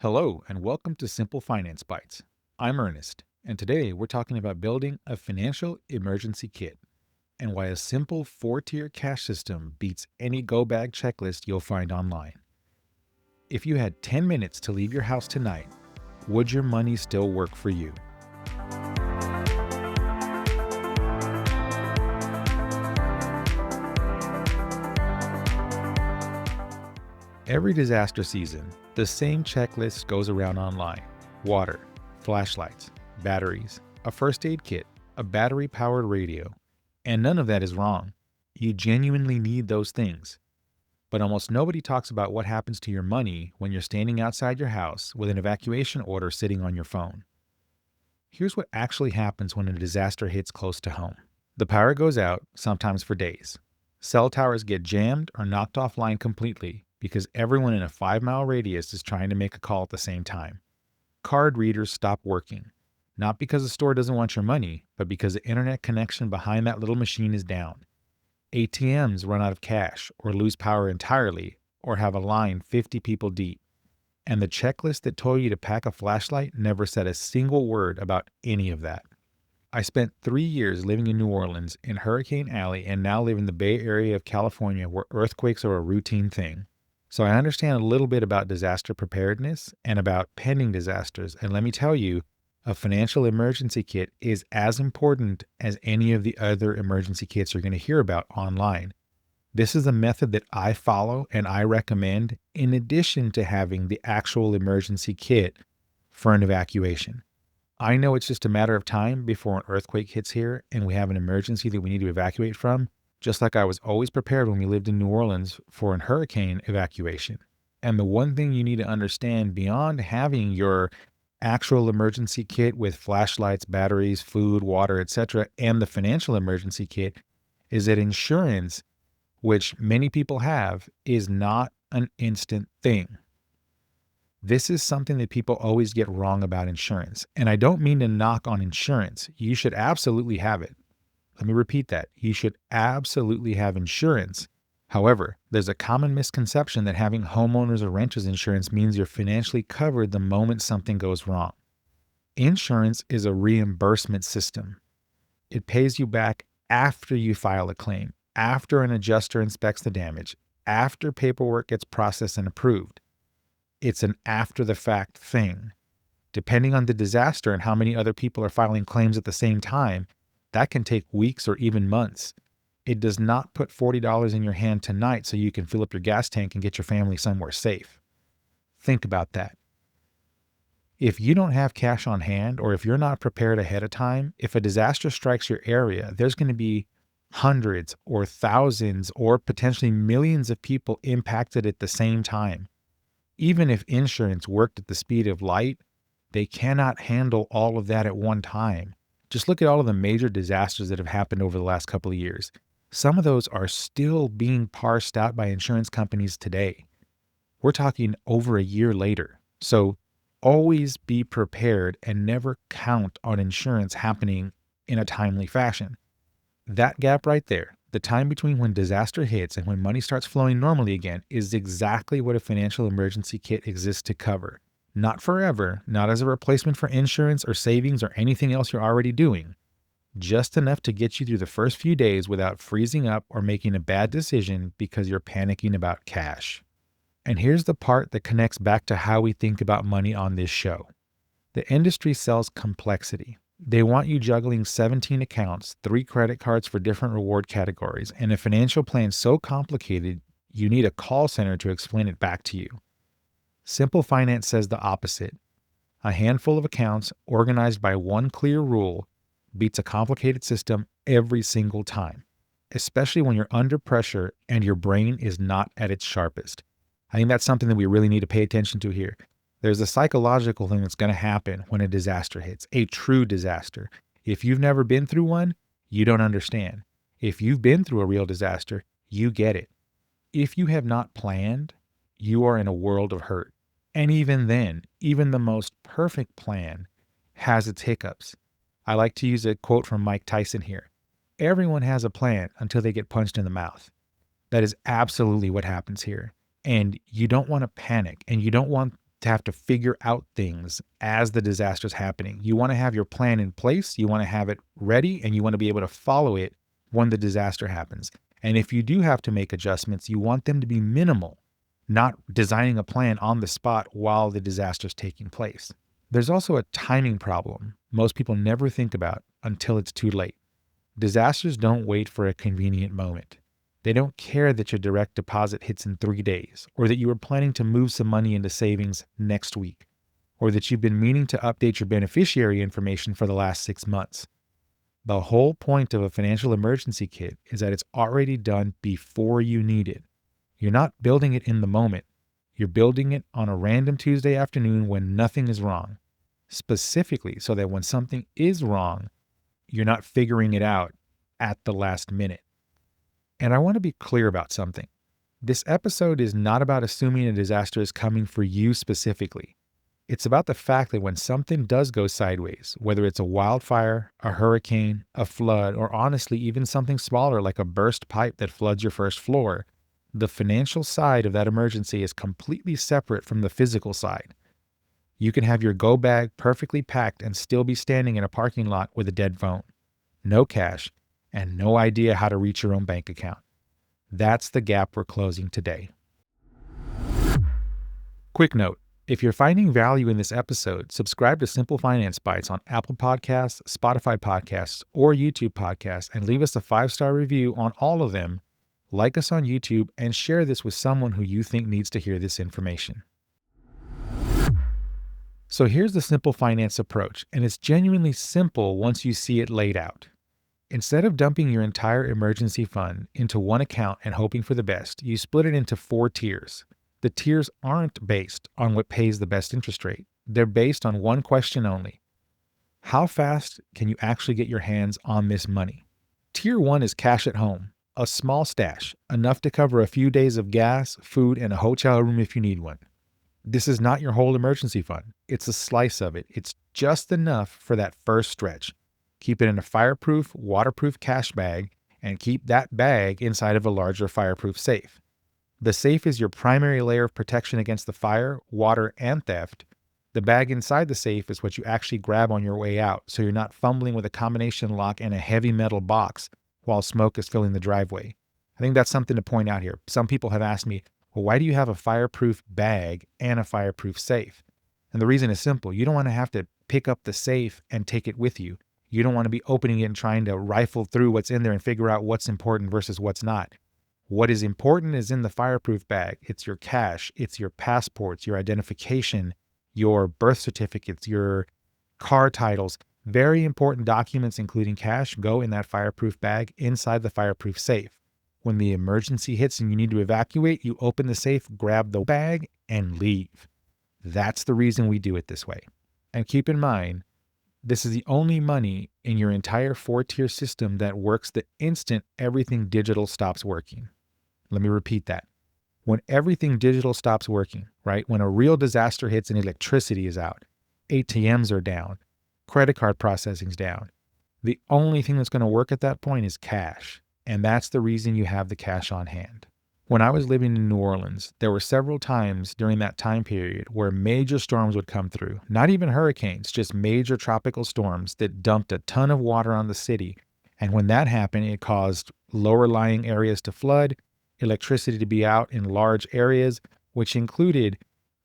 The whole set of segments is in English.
Hello, and welcome to Simple Finance Bites. I'm Ernest, and today we're talking about building a financial emergency kit and why a simple 4-tier cash system beats any go bag checklist you'll find online. If you had 10 minutes to leave your house tonight, would your money still work for you? Every disaster season, the same checklist goes around online: water, flashlights, batteries, a first aid kit, a battery powered radio. And none of that is wrong. You genuinely need those things. But almost nobody talks about what happens to your money when you're standing outside your house with an evacuation order sitting on your phone. Here's what actually happens when a disaster hits close to home. The power goes out, sometimes for days. Cell towers get jammed or knocked offline completely because everyone in a 5-mile radius is trying to make a call at the same time. Card readers stop working, not because the store doesn't want your money, but because the internet connection behind that little machine is down. ATMs run out of cash or lose power entirely or have a line 50 people deep. And the checklist that told you to pack a flashlight never said a single word about any of that. I spent 3 years living in New Orleans in Hurricane Alley and now live in the Bay Area of California where earthquakes are a routine thing. So I understand a little bit about disaster preparedness and about pending disasters. And let me tell you, a financial emergency kit is as important as any of the other emergency kits you're going to hear about online. This is a method that I follow and I recommend in addition to having the actual emergency kit for an evacuation. I know it's just a matter of time before an earthquake hits here and we have an emergency that we need to evacuate from, just like I was always prepared when we lived in New Orleans for an hurricane evacuation. And the one thing you need to understand beyond having your actual emergency kit with flashlights, batteries, food, water, etc., and the financial emergency kit is that insurance, which many people have, is not an instant thing. This is something that people always get wrong about insurance. And I don't mean to knock on insurance. You should absolutely have it. Let me repeat that. You should absolutely have insurance. However, there's a common misconception that having homeowners or renters insurance means you're financially covered the moment something goes wrong. Insurance is a reimbursement system. It pays you back after you file a claim, after an adjuster inspects the damage, after paperwork gets processed and approved. It's an after-the-fact thing. Depending on the disaster and how many other people are filing claims at the same time, that can take weeks or even months. It does not put $40 in your hand tonight so you can fill up your gas tank and get your family somewhere safe. Think about that. If you don't have cash on hand, or if you're not prepared ahead of time, if a disaster strikes your area, there's going to be hundreds or thousands or potentially millions of people impacted at the same time. Even if insurance worked at the speed of light, they cannot handle all of that at one time. Just look at all of the major disasters that have happened over the last couple of years. Some of those are still being parsed out by insurance companies today. We're talking over a year later. So always be prepared and never count on insurance happening in a timely fashion. That gap right there, the time between when disaster hits and when money starts flowing normally again, is exactly what a financial emergency kit exists to cover. Not forever, not as a replacement for insurance or savings or anything else you're already doing. Just enough to get you through the first few days without freezing up or making a bad decision because you're panicking about cash. And here's the part that connects back to how we think about money on this show. The industry sells complexity. They want you juggling 17 accounts, 3 credit cards for different reward categories, and a financial plan so complicated you need a call center to explain it back to you. Simple Finance says the opposite. A handful of accounts organized by one clear rule beats a complicated system every single time, especially when you're under pressure and your brain is not at its sharpest. I think that's something that we really need to pay attention to here. There's a psychological thing that's going to happen when a disaster hits, a true disaster. If you've never been through one, you don't understand. If you've been through a real disaster, you get it. If you have not planned, you are in a world of hurt. And even then, even the most perfect plan has its hiccups. I like to use a quote from Mike Tyson here. Everyone has a plan until they get punched in the mouth. That is absolutely what happens here. And you don't want to panic, and you don't want to have to figure out things as the disaster is happening. You want to have your plan in place, you want to have it ready, and you want to be able to follow it when the disaster happens. And if you do have to make adjustments, you want them to be minimal, not designing a plan on the spot while the disaster is taking place. There's also a timing problem most people never think about until it's too late. Disasters don't wait for a convenient moment. They don't care that your direct deposit hits in 3 days, or that you were planning to move some money into savings next week, or that you've been meaning to update your beneficiary information for the last 6 months. The whole point of a financial emergency kit is that it's already done before you need it. You're not building it in the moment. You're building it on a random Tuesday afternoon when nothing is wrong, specifically so that when something is wrong, you're not figuring it out at the last minute. And I want to be clear about something. This episode is not about assuming a disaster is coming for you specifically. It's about the fact that when something does go sideways, whether it's a wildfire, a hurricane, a flood, or honestly even something smaller like a burst pipe that floods your first floor, the financial side of that emergency is completely separate from the physical side. You can have your go bag perfectly packed and still be standing in a parking lot with a dead phone, no cash, and no idea how to reach your own bank account. That's the gap we're closing today. Quick note, if you're finding value in this episode, subscribe to Simple Finance Bites on Apple Podcasts, Spotify Podcasts, or YouTube Podcasts, and leave us a 5-star review on all of them. Like us on YouTube and share this with someone who you think needs to hear this information. So here's the simple finance approach, and it's genuinely simple once you see it laid out. Instead of dumping your entire emergency fund into one account and hoping for the best, you split it into 4 tiers. The tiers aren't based on what pays the best interest rate. They're based on one question only. How fast can you actually get your hands on this money? Tier 1 is cash at home, a small stash, enough to cover a few days of gas, food, and a hotel room if you need one. This is not your whole emergency fund. It's a slice of it. It's just enough for that first stretch. Keep it in a fireproof, waterproof cash bag, and keep that bag inside of a larger fireproof safe. The safe is your primary layer of protection against the fire, water, and theft. The bag inside the safe is what you actually grab on your way out, so you're not fumbling with a combination lock and a heavy metal box while smoke is filling the driveway. I think that's something to point out here. Some people have asked me, well, why do you have a fireproof bag and a fireproof safe? And the reason is simple. You don't want to have to pick up the safe and take it with you. You don't want to be opening it and trying to rifle through what's in there and figure out what's important versus what's not. What is important is in the fireproof bag. It's your cash, it's your passports, your identification, your birth certificates, your car titles. Very important documents, including cash, go in that fireproof bag inside the fireproof safe. When the emergency hits and you need to evacuate, you open the safe, grab the bag, and leave. That's the reason we do it this way. And keep in mind, this is the only money in your entire 4-tier system that works the instant everything digital stops working. Let me repeat that. When everything digital stops working, right? When a real disaster hits and electricity is out, ATMs are down, credit card processing's down, the only thing that's going to work at that point is cash. And that's the reason you have the cash on hand. When I was living in New Orleans, there were several times during that time period where major storms would come through. Not even hurricanes, just major tropical storms that dumped a ton of water on the city. And when that happened, it caused lower lying areas to flood, electricity to be out in large areas, which included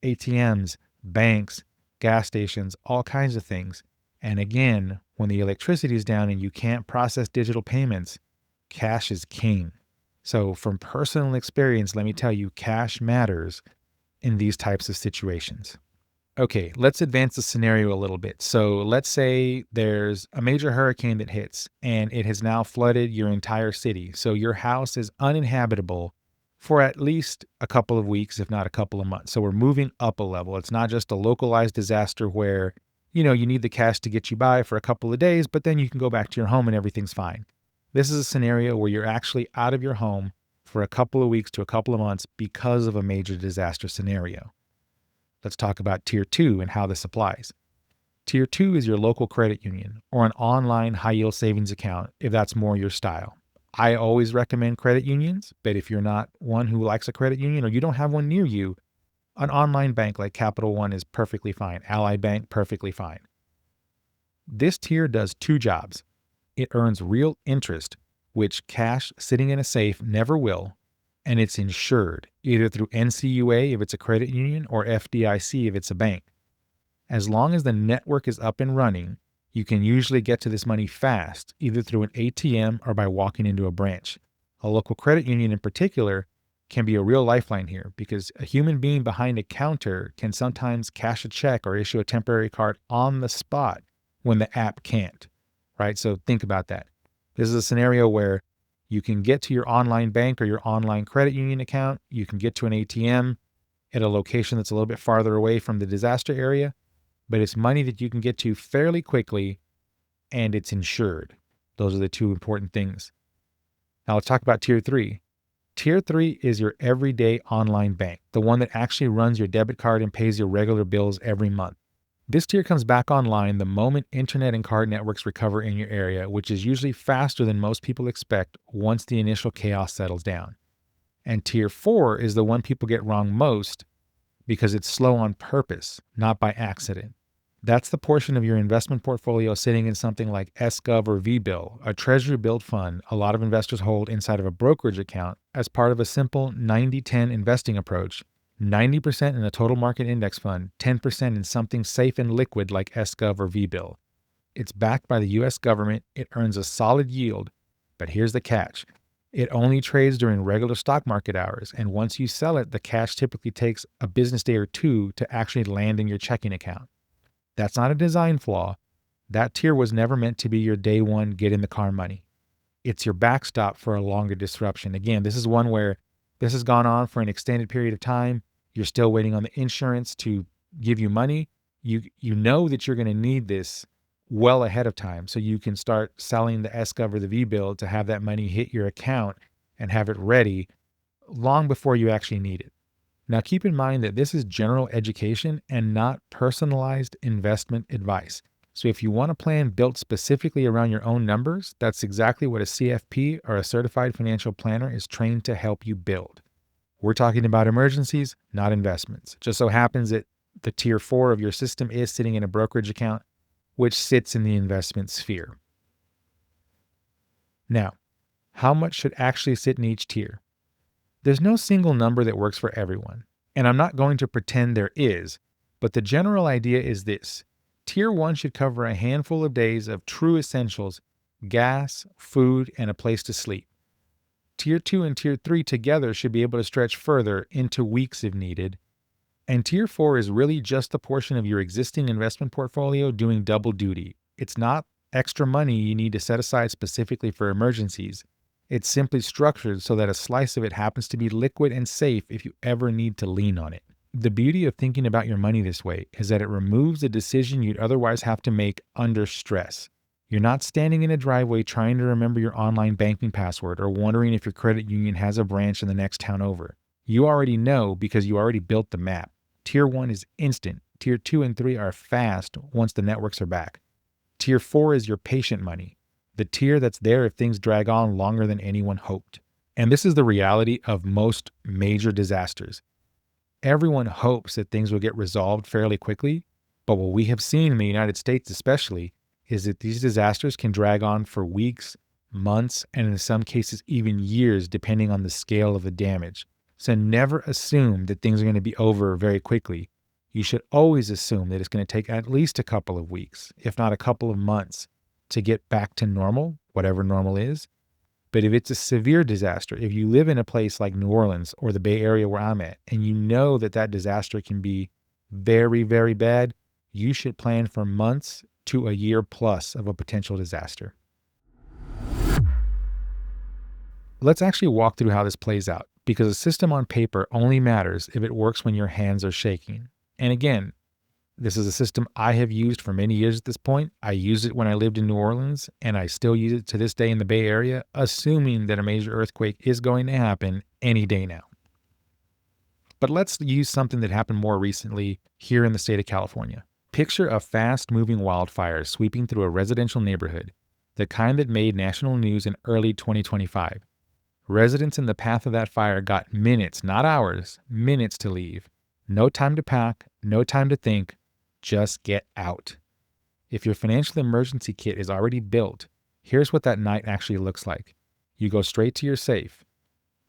ATMs, banks, gas stations, all kinds of things. And again, when the electricity is down and you can't process digital payments, cash is king. So from personal experience, let me tell you, cash matters in these types of situations. Okay, let's advance the scenario a little bit. So let's say there's a major hurricane that hits and it has now flooded your entire city. So your house is uninhabitable for at least a couple of weeks, if not a couple of months. So we're moving up a level. It's not just a localized disaster where, you need the cash to get you by for a couple of days, but then you can go back to your home and everything's fine. This is a scenario where you're actually out of your home for a couple of weeks to a couple of months because of a major disaster scenario. Let's talk about Tier 2 and how this applies. Tier 2 is your local credit union or an online high-yield savings account if that's more your style. I always recommend credit unions, but if you're not one who likes a credit union or you don't have one near you, An online bank like Capital One is perfectly fine. Ally Bank, perfectly fine. This tier does two jobs. It earns real interest, which cash sitting in a safe never will, and it's insured, either through NCUA if it's a credit union or FDIC if it's a bank. As long as the network is up and running, you can usually get to this money fast, either through an ATM or by walking into a branch. A local credit union in particular can be a real lifeline here because a human being behind a counter can sometimes cash a check or issue a temporary card on the spot when the app can't, right? So think about that. This is a scenario where you can get to your online bank or your online credit union account. You can get to an ATM at a location that's a little bit farther away from the disaster area, but it's money that you can get to fairly quickly and it's insured. Those are the two important things. Now let's talk about tier 3. Tier 3 is your everyday online bank, the one that actually runs your debit card and pays your regular bills every month. This tier comes back online the moment internet and card networks recover in your area, which is usually faster than most people expect once the initial chaos settles down. And tier 4 is the one people get wrong most because it's slow on purpose, not by accident. That's the portion of your investment portfolio sitting in something like SGOV or VBIL, a treasury billed fund a lot of investors hold inside of a brokerage account as part of a simple 90-10 investing approach. 90% in a total market index fund, 10% in something safe and liquid like SGOV or VBIL. It's backed by the US government, it earns a solid yield, but here's the catch. It only trades during regular stock market hours, and once you sell it, the cash typically takes a business day or two to actually land in your checking account. That's not a design flaw. That tier was never meant to be your day one get in the car money. It's your backstop for a longer disruption. Again, this is one where this has gone on for an extended period of time. You're still waiting on the insurance to give you money. You know that you're going to need this well ahead of time, so you can start selling the SGOV or the VBIL to have that money hit your account and have it ready long before you actually need it. Now, keep in mind that this is general education and not personalized investment advice. So if you want a plan built specifically around your own numbers, that's exactly what a CFP or a certified financial planner is trained to help you build. We're talking about emergencies, not investments. Just so happens that the tier 4 of your system is sitting in a brokerage account, which sits in the investment sphere. Now, how much should actually sit in each tier? There's no single number that works for everyone, and I'm not going to pretend there is, but the general idea is this. Tier 1 should cover a handful of days of true essentials, gas, food, and a place to sleep. Tier 2 and Tier 3 together should be able to stretch further into weeks if needed. And Tier 4 is really just the portion of your existing investment portfolio doing double duty. It's not extra money you need to set aside specifically for emergencies. It's simply structured so that a slice of it happens to be liquid and safe if you ever need to lean on it. The beauty of thinking about your money this way is that it removes a decision you'd otherwise have to make under stress. You're not standing in a driveway trying to remember your online banking password or wondering if your credit union has a branch in the next town over. You already know because you already built the map. Tier 1 is instant. Tier 2 and 3 are fast once the networks are back. Tier 4 is your patient money, the tier that's there if things drag on longer than anyone hoped. And this is the reality of most major disasters. Everyone hopes that things will get resolved fairly quickly, but what we have seen in the United States especially is that these disasters can drag on for weeks, months, and in some cases even years depending on the scale of the damage. So never assume that things are going to be over very quickly. You should always assume that it's going to take at least a couple of weeks, if not a couple of months, to get back to normal, whatever normal is. But if it's a severe disaster, if you live in a place like New Orleans or the Bay Area where I'm at, and you know that that disaster can be very, very bad, you should plan for months to a year plus of a potential disaster. Let's actually walk through how this plays out, because a system on paper only matters if it works when your hands are shaking. And again, this is a system I have used for many years at this point. I used it when I lived in New Orleans, and I still use it to this day in the Bay Area, assuming that a major earthquake is going to happen any day now. But let's use something that happened more recently here in the state of California. Picture a fast-moving wildfire sweeping through a residential neighborhood, the kind that made national news in early 2025. Residents in the path of that fire got minutes, not hours, minutes to leave. No time to pack, no time to think, just get out. If your financial emergency kit is already built, here's what that night actually looks like. You go straight to your safe,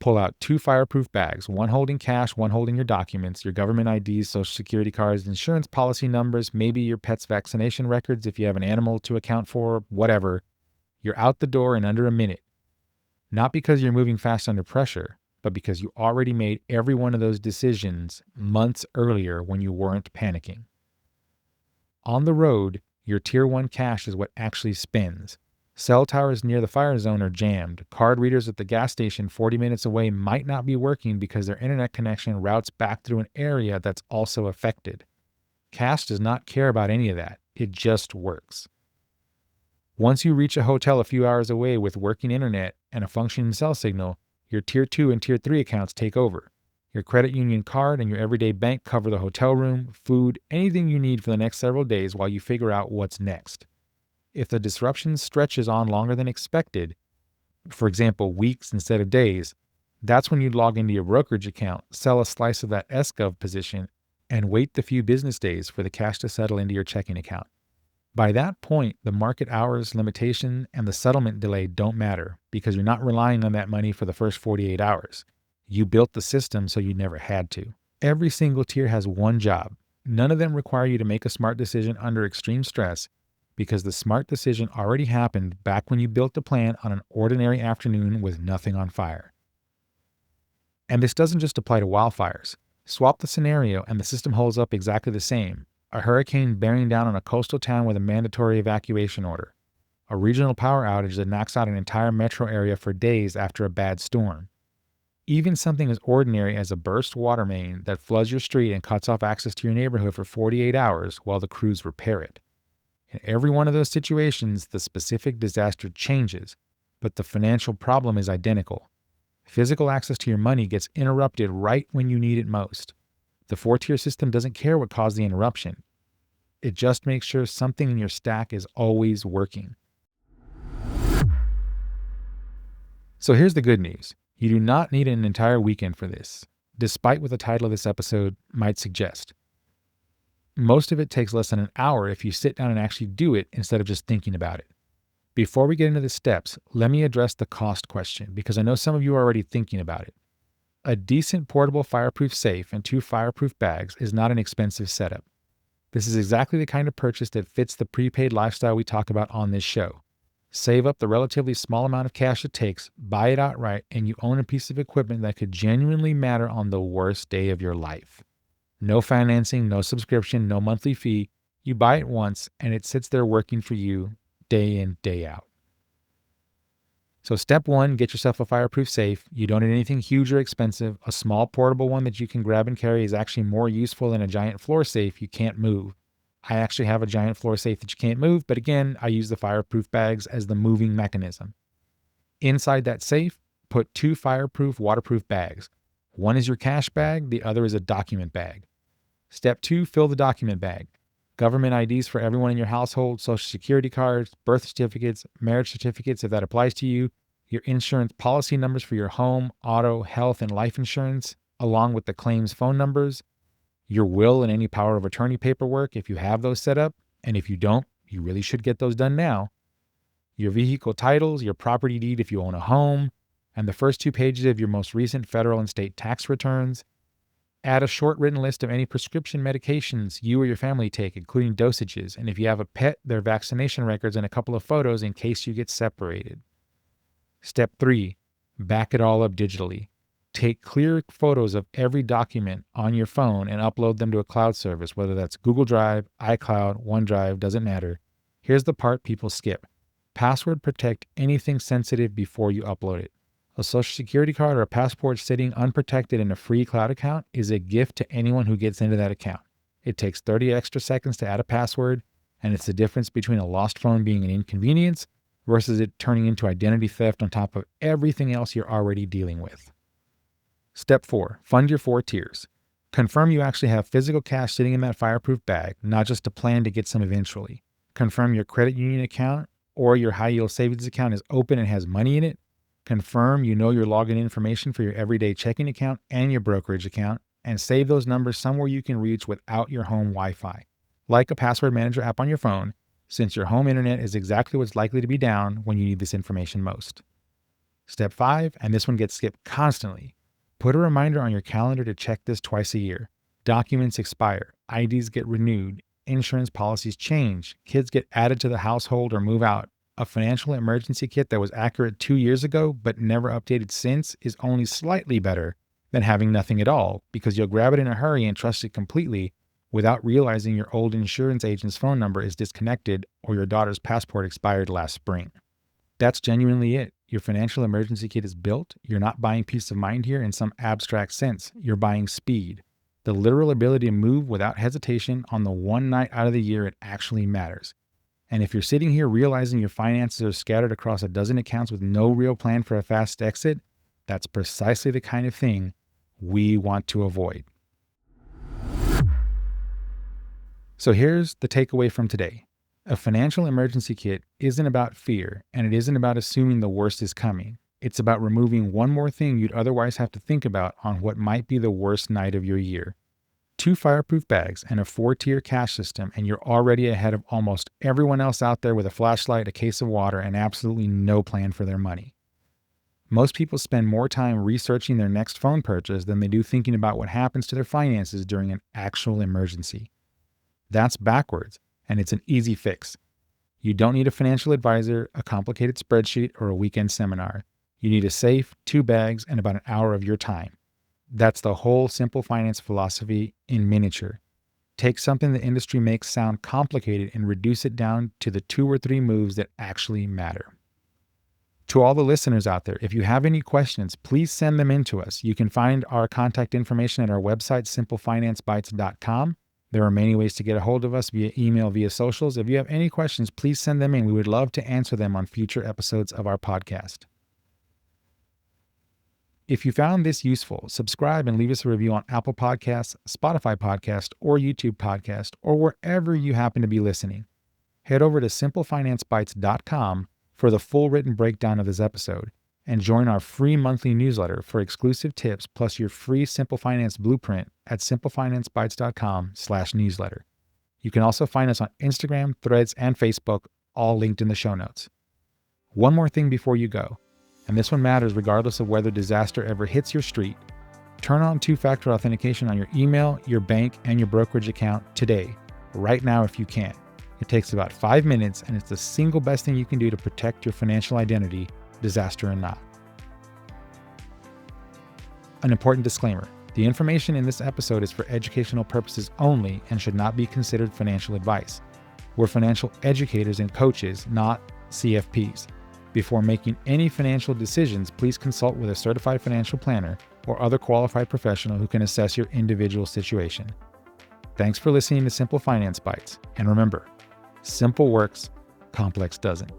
pull out 2 fireproof bags, one holding cash, one holding your documents, your government IDs, social security cards, insurance policy numbers, maybe your pet's vaccination records if you have an animal to account for, whatever. You're out the door in under a minute. Not because you're moving fast under pressure, but because you already made every one of those decisions months earlier when you weren't panicking. On the road, your Tier 1 cash is what actually spends. Cell towers near the fire zone are jammed. Card readers at the gas station 40 minutes away might not be working because their internet connection routes back through an area that's also affected. Cash does not care about any of that. It just works. Once you reach a hotel a few hours away with working internet and a functioning cell signal, your Tier 2 and Tier 3 accounts take over. Your credit union card and your everyday bank cover the hotel room, food, anything you need for the next several days while you figure out what's next. If the disruption stretches on longer than expected, for example, weeks instead of days, that's when you'd log into your brokerage account, sell a slice of that SGOV position, and wait the few business days for the cash to settle into your checking account. By that point, the market hours limitation and the settlement delay don't matter because you're not relying on that money for the first 48 hours. You built the system so you never had to. Every single tier has one job. None of them require you to make a smart decision under extreme stress because the smart decision already happened back when you built the plan on an ordinary afternoon with nothing on fire. And this doesn't just apply to wildfires. Swap the scenario and the system holds up exactly the same. A hurricane bearing down on a coastal town with a mandatory evacuation order. A regional power outage that knocks out an entire metro area for days after a bad storm. Even something as ordinary as a burst water main that floods your street and cuts off access to your neighborhood for 48 hours while the crews repair it. In every one of those situations, the specific disaster changes, but the financial problem is identical. Physical access to your money gets interrupted right when you need it most. The 4-tier system doesn't care what caused the interruption. It just makes sure something in your stack is always working. So here's the good news. You do not need an entire weekend for this, despite what the title of this episode might suggest. Most of it takes less than an hour if you sit down and actually do it instead of just thinking about it. Before we get into the steps, let me address the cost question because I know some of you are already thinking about it. A decent portable fireproof safe and 2 fireproof bags is not an expensive setup. This is exactly the kind of purchase that fits the prepaid lifestyle we talk about on this show. Save up the relatively small amount of cash it takes, buy it outright, and you own a piece of equipment that could genuinely matter on the worst day of your life. No financing, no subscription, no monthly fee. You buy it once and it sits there working for you day in, day out. So step 1, get yourself a fireproof safe. You don't need anything huge or expensive. A small portable one that you can grab and carry is actually more useful than a giant floor safe you can't move. I actually have a giant floor safe that you can't move, but again, I use the fireproof bags as the moving mechanism. Inside that safe, put 2 fireproof waterproof bags. One is your cash bag, the other is a document bag. Step 2, fill the document bag. Government IDs for everyone in your household, social security cards, birth certificates, marriage certificates if that applies to you, your insurance policy numbers for your home, auto, health, and life insurance, along with the claims phone numbers, your will and any power of attorney paperwork if you have those set up, and if you don't, you really should get those done now, your vehicle titles, your property deed if you own a home, and the first 2 pages of your most recent federal and state tax returns. Add a short written list of any prescription medications you or your family take, including dosages, and if you have a pet, their vaccination records and a couple of photos in case you get separated. Step 3, back it all up digitally. Take clear photos of every document on your phone and upload them to a cloud service, whether that's Google Drive, iCloud, OneDrive, doesn't matter. Here's the part people skip. Password protect anything sensitive before you upload it. A social security card or a passport sitting unprotected in a free cloud account is a gift to anyone who gets into that account. It takes 30 extra seconds to add a password, and it's the difference between a lost phone being an inconvenience versus it turning into identity theft on top of everything else you're already dealing with. Step 4, fund your 4 tiers. Confirm you actually have physical cash sitting in that fireproof bag, not just a plan to get some eventually. Confirm your credit union account or your high yield savings account is open and has money in it. Confirm you know your login information for your everyday checking account and your brokerage account. and save those numbers somewhere you can reach without your home Wi-Fi, like a password manager app on your phone, since your home internet is exactly what's likely to be down when you need this information most. Step 5, and this one gets skipped constantly. Put a reminder on your calendar to check this twice a year. Documents expire, IDs get renewed, insurance policies change, kids get added to the household or move out. A financial emergency kit that was accurate 2 years ago but never updated since is only slightly better than having nothing at all, because you'll grab it in a hurry and trust it completely without realizing your old insurance agent's phone number is disconnected or your daughter's passport expired last spring. That's genuinely it. Your financial emergency kit is built. You're not buying peace of mind here in some abstract sense. You're buying speed. The literal ability to move without hesitation on the one night out of the year it actually matters. And if you're sitting here realizing your finances are scattered across a dozen accounts with no real plan for a fast exit, that's precisely the kind of thing we want to avoid. So here's the takeaway from today. A financial emergency kit isn't about fear, and it isn't about assuming the worst is coming. It's about removing one more thing you'd otherwise have to think about on what might be the worst night of your year. 2 fireproof bags and a 4-tier cash system, and you're already ahead of almost everyone else out there with a flashlight, a case of water, and absolutely no plan for their money. Most people spend more time researching their next phone purchase than they do thinking about what happens to their finances during an actual emergency. That's backwards, and it's an easy fix. You don't need a financial advisor, a complicated spreadsheet, or a weekend seminar. You need a safe, 2 bags, and about an hour of your time. That's the whole Simple Finance philosophy in miniature. Take something the industry makes sound complicated and reduce it down to the 2 or 3 moves that actually matter. To all the listeners out there, if you have any questions, please send them in to us. You can find our contact information at our website, simplefinancebytes.com. There are many ways to get a hold of us via email, via socials. If you have any questions, please send them in. We would love to answer them on future episodes of our podcast. If you found this useful, subscribe and leave us a review on Apple Podcasts, Spotify Podcast, or YouTube Podcast, or wherever you happen to be listening. Head over to simplefinancebytes.com for the full written breakdown of this episode, and join our free monthly newsletter for exclusive tips plus your free Simple Finance blueprint at simplefinancebytes.com/newsletter. You can also find us on Instagram, Threads, and Facebook, all linked in the show notes. One more thing before you go, and this one matters regardless of whether disaster ever hits your street. Turn on 2-factor authentication on your email, your bank, and your brokerage account today, right now if you can. It takes about 5 minutes, and it's the single best thing you can do to protect your financial identity, disaster or not. An important disclaimer: the information in this episode is for educational purposes only and should not be considered financial advice. We're financial educators and coaches, not CFPs. Before making any financial decisions, please consult with a certified financial planner or other qualified professional who can assess your individual situation. Thanks for listening to Simple Finance Bites. And remember, simple works, complex doesn't.